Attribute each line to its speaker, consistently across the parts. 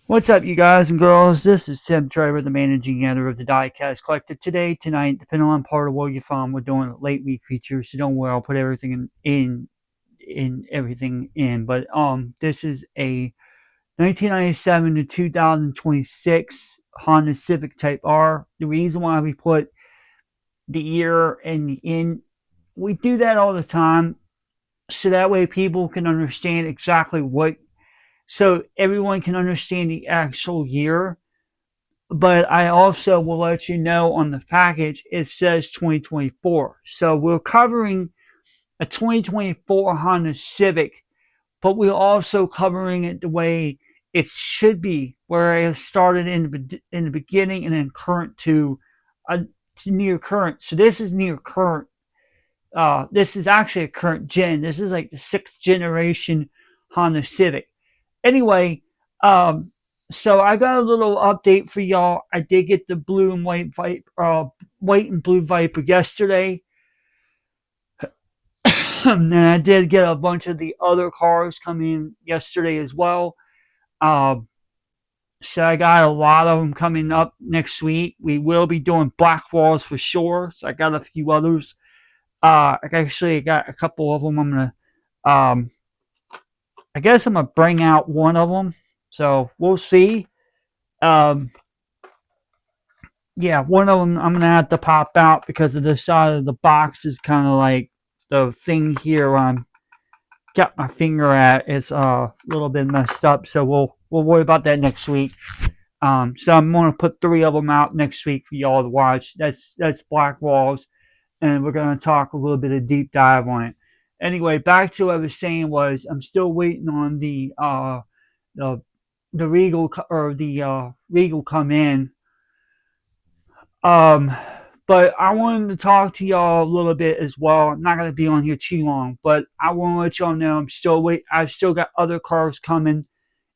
Speaker 1: What's up, you guys and girls? This is Tim Trevor, the managing editor of the Diecast Collective. Tonight, depending on part of where you're from, we're doing a late week feature, so don't worry, I'll put everything in everything in. But this is a 1997 to 2026 Honda Civic Type R. The reason why we put the year and the in, we do that all the time, so that way people can understand exactly so everyone can understand the actual year. But I also will let you know on the package it says 2024. So we're covering a 2024 Honda Civic, but we're also covering it the way it should be, where it started in the beginning and then current to near current. So this is near current. This is actually a current gen. This is like the sixth generation Honda Civic. Anyway, so I got a little update for y'all. I did get the blue and white and blue Viper yesterday, and I did get a bunch of the other cars coming yesterday as well. Um, so I got a lot of them coming up next week. We will be doing black walls for sure. So I got a few others. I actually got a couple of them. I guess I'm gonna bring out one of them. So we'll see. Um, yeah, one of them I'm gonna have to pop out because of the side of the box is kind of like the thing here where I'm got my finger at. It's a little bit messed up, so we'll worry about that next week. So I'm gonna put three of them out next week for y'all to watch. That's Black Walls, and we're gonna talk a little bit of deep dive on it. Anyway, back to what I was saying was I'm still waiting on the the Regal come in. Um, but I wanted to talk to y'all a little bit as well. I'm not gonna be on here too long, but I want to let y'all know I've still got other cars coming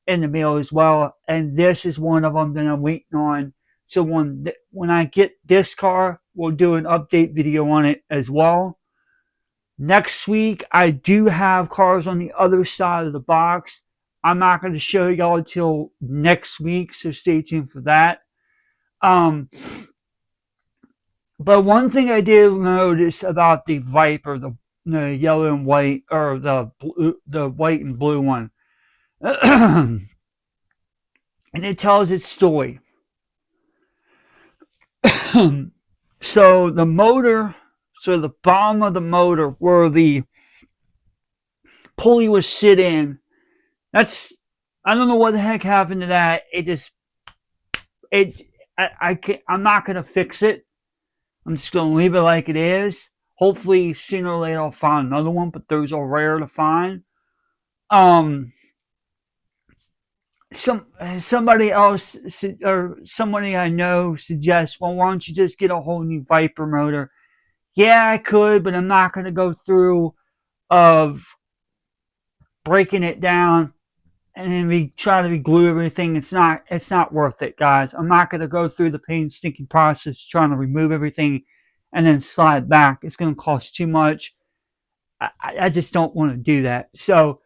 Speaker 1: in the mail as well, and this is one of them that I'm waiting on. So when I get this car, we'll do an update video on it as well. Next week, I do have cars on the other side of the box. I'm not going to show y'all until next week, so stay tuned for that. Um, But one thing I did notice about the Viper, the yellow and white, or the white and blue one, and it tells its story. So the motor, so the bottom of the motor where the pulley was sit in, that's I don't know what the heck happened to that. It just it I can't, I'm not gonna fix it. I'm just gonna leave it like it is. Hopefully sooner or later I'll find another one, but those are rare to find. Um, somebody else or somebody I know suggests, well, why don't you just get a whole new Viper motor? Yeah, I could, but I'm not going to go through of breaking it down and then we try to glue everything. It's not worth it, guys. I'm not going to go through the painstaking process trying to remove everything and then slide back. It's going to cost too much. I just don't want to do that. So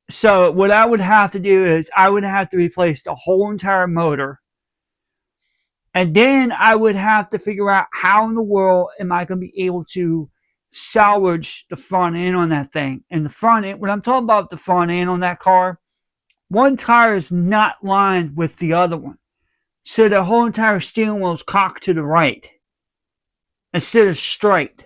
Speaker 1: so what I would have to do is I would have to replace the whole entire motor, and then I would have to figure out how in the world am I going to be able to salvage the front end on that thing. And the front end, when I'm talking about the front end on that car, one tire is not lined with the other one, so the whole entire steering wheel is cocked to the right instead of straight.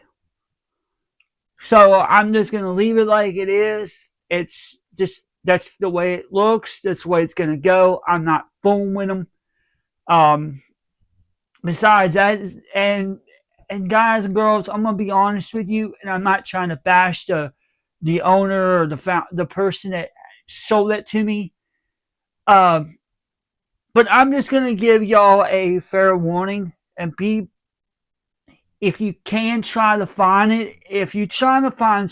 Speaker 1: So I'm just going to leave it like it is. It's just that's the way it looks. That's the way it's going to go. I'm not fooling with them. Um, Besides that, and guys and girls, I'm gonna be honest with you, and I'm not trying to bash the owner or the person that sold it to me. Um, but I'm just gonna give y'all a fair warning and be if you can try to find it. If you try to find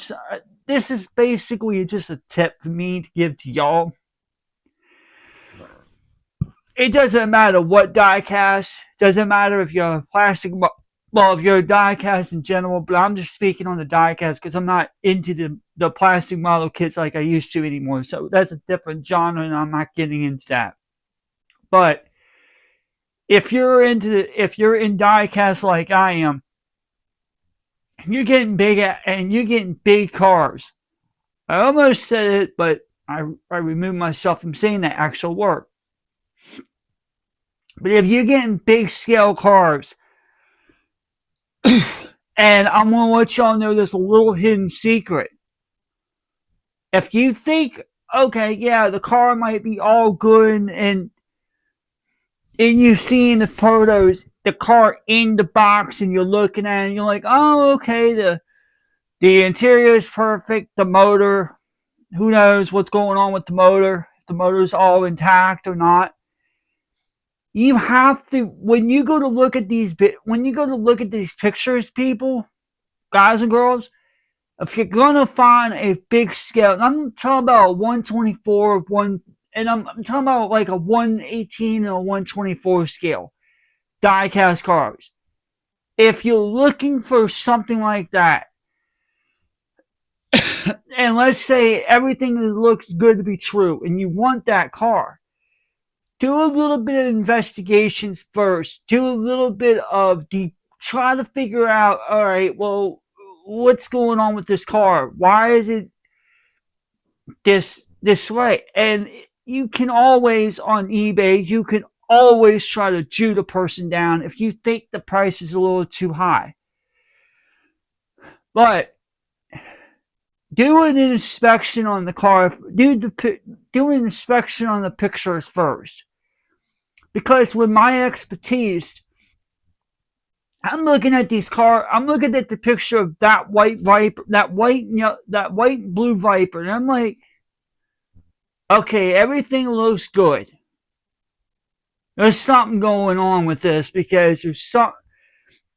Speaker 1: this is basically just a tip for me to give to y'all. It doesn't matter what die cast. Doesn't matter if you're a plastic. well, if you're a diecast in general, but I'm just speaking on the diecast because I'm not into the plastic model kits like I used to anymore. So that's a different genre, and I'm not getting into that. But if you're in diecast like I am, and you're getting big cars. I almost said it, but I removed myself from saying the actual word. But if you're getting big scale cars, and I'm gonna let y'all know there's a little hidden secret. If you think, okay, yeah, the car might be all good, and you see in the photos the car in the box, and you're looking at it, and you're like, oh, okay, the interior is perfect, the motor, who knows what's going on with the motor, if the motor's all intact or not. You have to, when you go to look at these pictures, people, guys and girls, if you're gonna find a big scale, and I'm talking about a 124 one, and I'm talking about like a 118 and a 124 scale diecast cars. If you're looking for something like that, and let's say everything looks good to be true, and you want that car, do a little bit of investigations first. Do a little bit of deep. Try to figure out. All right, well, what's going on with this car? Why is it this way? And you can always on eBay. You can always try to Jew the person down if you think the price is a little too high. But do an inspection on the car. Do an inspection on the pictures first, because with my expertise, I'm looking at these cars. I'm looking at the picture of that white Viper, that white and blue Viper, and I'm like, okay, everything looks good. There's something going on with this because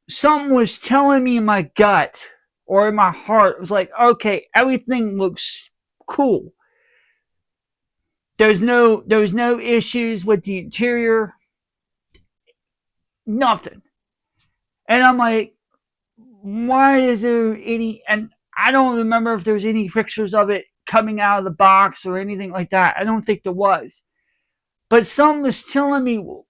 Speaker 1: something was telling me in my gut or in my heart. It was like, okay, everything looks cool. There's no issues with the interior, nothing. And I'm like, why is there any? And I don't remember if there's any pictures of it coming out of the box or anything like that. I don't think there was. But someone was telling me, well,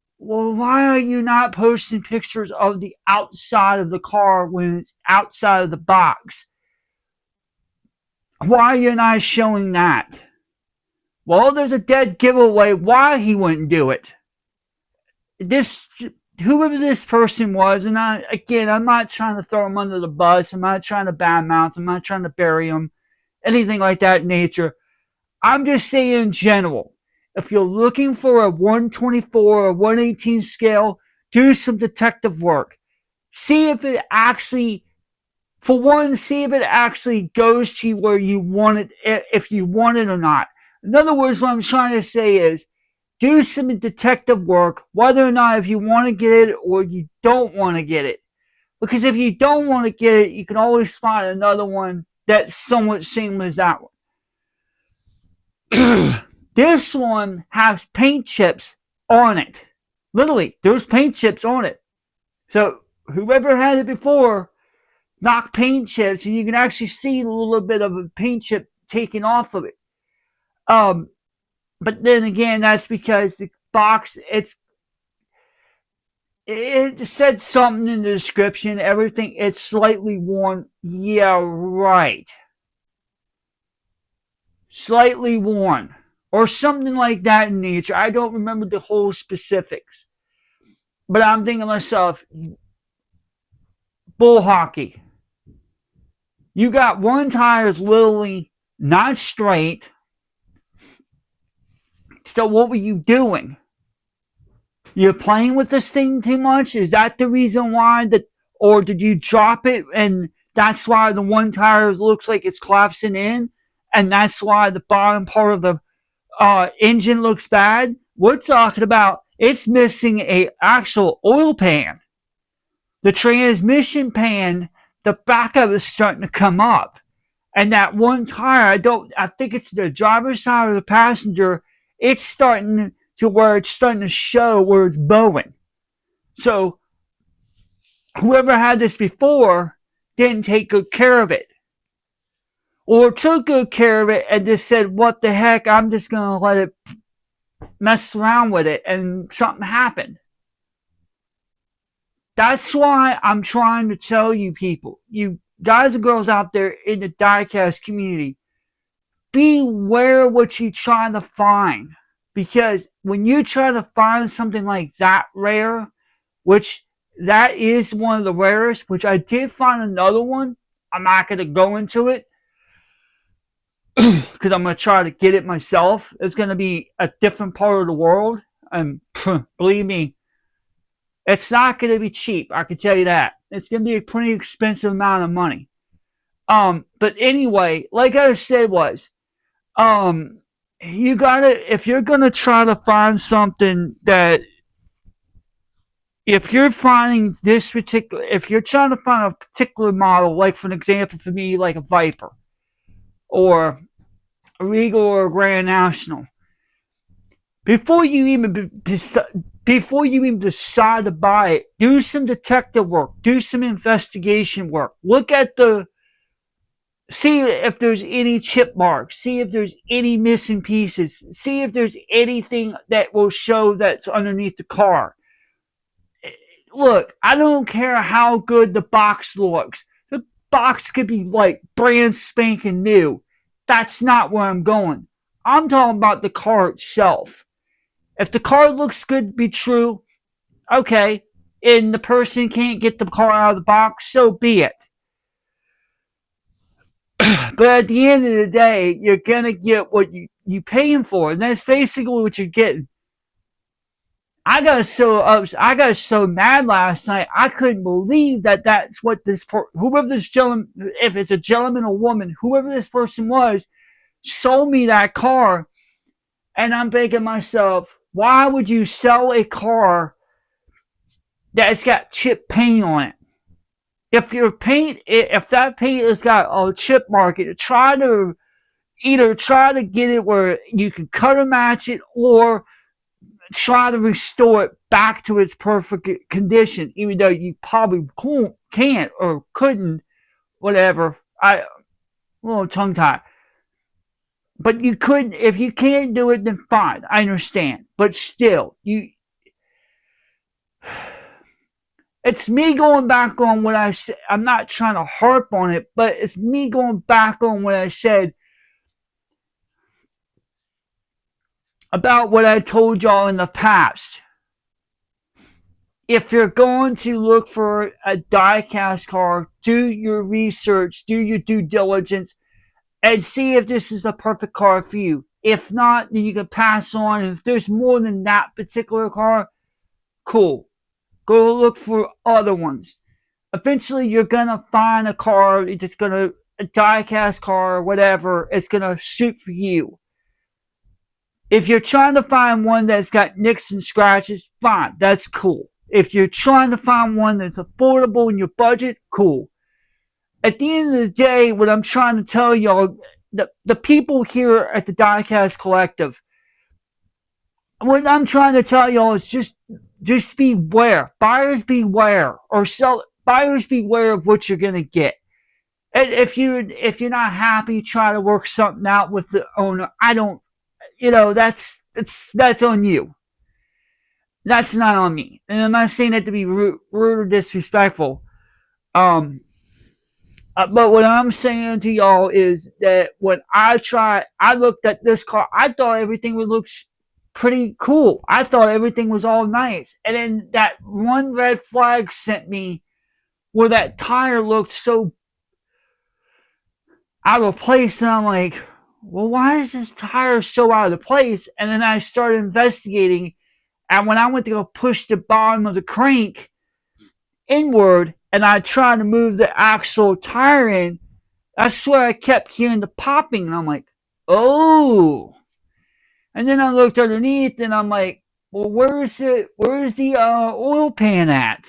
Speaker 1: why are you not posting pictures of the outside of the car when it's outside of the box? Why are you not showing that? Well, there's a dead giveaway why he wouldn't do it. This Whoever this person was, and I'm not trying to throw him under the bus. I'm not trying to badmouth. I'm not trying to bury him, anything like that nature. I'm just saying in general, if you're looking for a 124 or 118 scale, do some detective work. See if it actually, for one, see if it actually goes to where you want it, if you want it or not. In other words, what I'm trying to say is, do some detective work, whether or not if you want to get it or you don't want to get it. Because if you don't want to get it, you can always find another one that's somewhat similar as that one. This one has paint chips on it. Literally, there's paint chips on it. So whoever had it before knocked paint chips, and you can actually see a little bit of a paint chip taken off of it. But then again, that's because the box it said something in the description. Everything it's slightly worn. Yeah, right. Slightly worn. Or something like that in nature. I don't remember the whole specifics. But I'm thinking to myself, bull hockey. You got one tire's literally not straight. So what were you doing? You're playing with this thing too much? Is that the reason why that, or did you drop it and that's why the one tire looks like it's collapsing in, and that's why the bottom part of the engine looks bad? We're talking about it's missing a actual oil pan. The transmission pan, the back of it is starting to come up, and that one tire, I think it's the driver's side or the passenger. It's starting to where it's starting to show where it's bowing. So whoever had this before didn't take good care of it. Or took good care of it and just said, what the heck, I'm just going to let it mess around with it, and something happened. That's why I'm trying to tell you people, you guys and girls out there in the diecast community, beware what you try to find. Because when you try to find something like that rare, which that is one of the rarest, which I did find another one. I'm not going to go into it because I'm going to try to get it myself. It's going to be a different part of the world. And believe me, it's not going to be cheap. I can tell you that. It's going to be a pretty expensive amount of money. But anyway, like I said you gotta, if you're gonna try to find something that, if you're finding this particular, if you're trying to find a particular model, like for an example for me, like a Viper or a Regal or a Grand National, before you even decide to buy it, do some detective work, do some investigation work, look at the, see if there's any chip marks, see if there's any missing pieces, see if there's anything that will show that's underneath the car. Look, I don't care how good the box looks. The box could be like brand spanking new. That's not where I'm going. I'm talking about the car itself. If the car looks good to be true, okay, and the person can't get the car out of the box, so be it. But at the end of the day, you're gonna get what you paying for, and that's basically what you're getting. I got so mad last night. I couldn't believe that that's what whoever this gentleman, if it's a gentleman or woman, whoever this person was, sold me that car. And I'm thinking to myself, why would you sell a car that's got chip paint on it? If that paint has got a chip mark, try to either try to get it where you can color match it, or try to restore it back to its perfect condition, even though you probably can't or couldn't, whatever. A little tongue tie. But you couldn't. If you can't do it, then fine. I understand. But still, it's me going back on what I said. I'm not trying to harp on it, but it's me going back on what I said about what I told y'all in the past. If you're going to look for a die-cast car, do your research, do your due diligence, and see if this is the perfect car for you. If not, then you can pass on. If there's more than that particular car, cool. Go look for other ones. Eventually, you're going to find a car that's going to, a die-cast car or whatever, it's going to suit for you. If you're trying to find one that's got nicks and scratches, fine, that's cool. If you're trying to find one that's affordable in your budget, cool. At the end of the day, what I'm trying to tell y'all, the people here at the Diecast Collective, what I'm trying to tell y'all is just beware. Buyers beware, or buyers beware of what you're gonna get. And if you're not happy, try to work something out with the owner. I don't, that's on you. That's not on me. And I'm not saying that to be rude or disrespectful. But what I'm saying to y'all is that when I looked at this car, I thought everything would look pretty cool. I thought everything was all nice. And then that one red flag sent me where that tire looked so out of place. And I'm like, well, why is this tire so out of place? And then I started investigating. And when I went to go push the bottom of the crank inward and I tried to move the actual tire in, I swear I kept hearing the popping. And I'm like, oh. And then I looked underneath and I'm like, well, where's the oil pan at?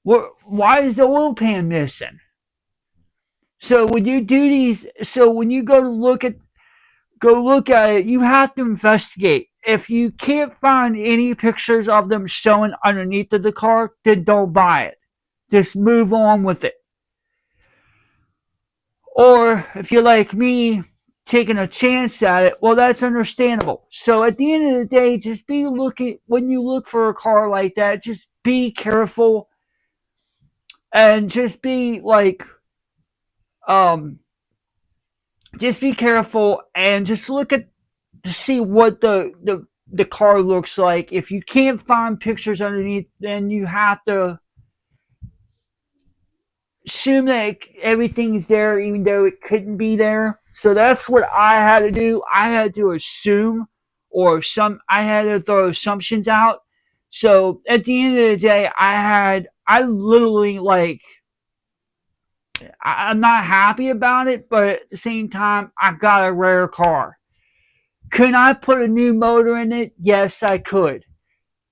Speaker 1: Why is the oil pan missing? So when you do these, so when you go look at it, you have to investigate. If you can't find any pictures of them showing underneath of the car, then don't buy it. just move on with it. Or if you're like me, taking a chance at it, well, that's understandable. So at the end of the day, just be looking, when you look for a car like that, just be careful and um, just be careful and just look at to see what the car looks like. If you can't find pictures underneath, then you have to assume that everything is there, even though it couldn't be there. So that's what I had to do. I had to assume, I had to throw assumptions out. So at the end of the day, I literally I'm not happy about it, but at the same time, I got a rare car. Could I put a new motor in it? Yes, I could.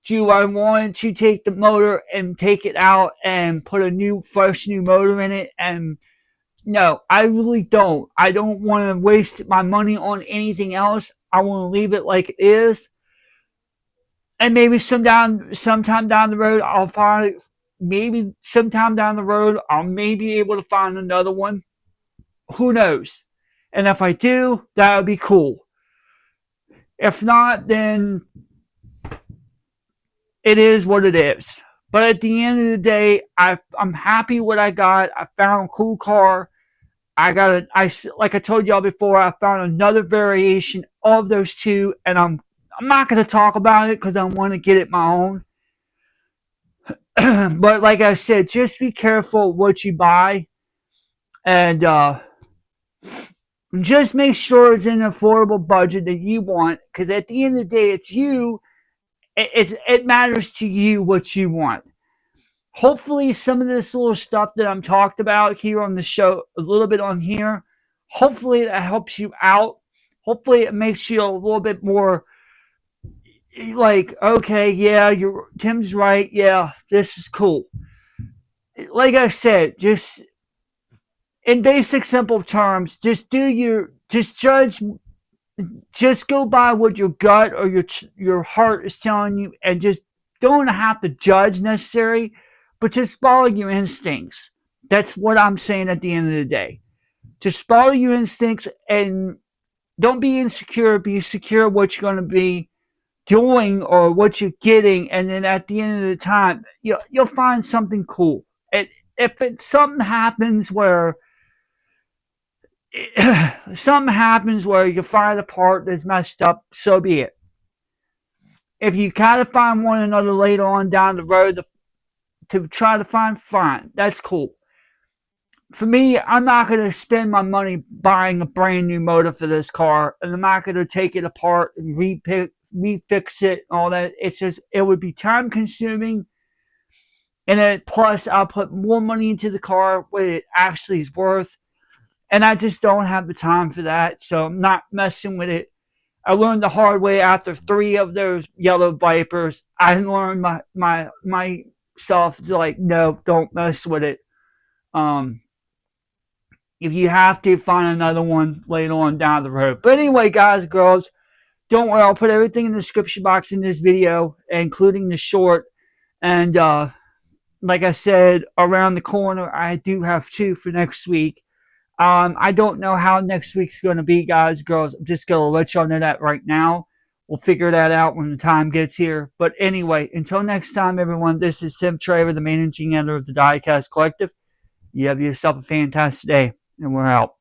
Speaker 1: Do I want to take the motor and take it out and put a fresh new motor in it? And no, I really don't. I don't want to waste my money on anything else. I want to leave it like it is. And maybe sometime down the road, I'll find, maybe sometime down the road, I'll maybe be able to find another one. Who knows? And if I do, that would be cool. If not, then it is what it is. But at the end of the day, I'm happy what I got. I found a cool car. Like I told y'all before, I found another variation of those two, and I'm not going to talk about it because I want to get it my own. But like I said, just be careful what you buy, and just make sure it's an affordable budget that you want. Because at the end of the day, it's you. It matters to you what you want. Hopefully, some of this little stuff that I'm talked about here on the show, a little bit on here, hopefully that helps you out. Hopefully, it makes you a little bit more like, okay, yeah, Tim's right. Yeah, this is cool. Like I said, just in basic, simple terms, just judge, just go by what your gut or your heart is telling you, and just don't have to judge necessarily, but just follow your instincts. That's what I'm saying at the end of the day. Just follow your instincts and don't be insecure. Be secure what you're going to be doing or what you're getting, and then at the end of the time, you'll find something cool. And if something happens where you find a part that's messed up, so be it. If you kind of find one another later on down the road to try to find, fine, that's cool. For me, I'm not going to spend my money buying a brand new motor for this car, and I'm not going to take it apart and refix it and all that. It would be time consuming, and then plus I'll put more money into the car what it actually is worth, and I just don't have the time for that, so I'm not messing with it. I learned the hard way after 3 of those yellow Vipers. I learned myself to, like, no, don't mess with it. If you have to, find another one later on down the road. But anyway, guys and girls, don't worry. I'll put everything in the description box in this video, including the short. And like I said, around the corner, I do have 2 for next week. I don't know how next week's going to be, guys and girls. I'm just going to let y'all know that right now. We'll figure that out when the time gets here. But anyway, until next time, everyone, this is Tim Traver, the managing editor of the Diecast Collective. You have yourself a fantastic day, and we're out.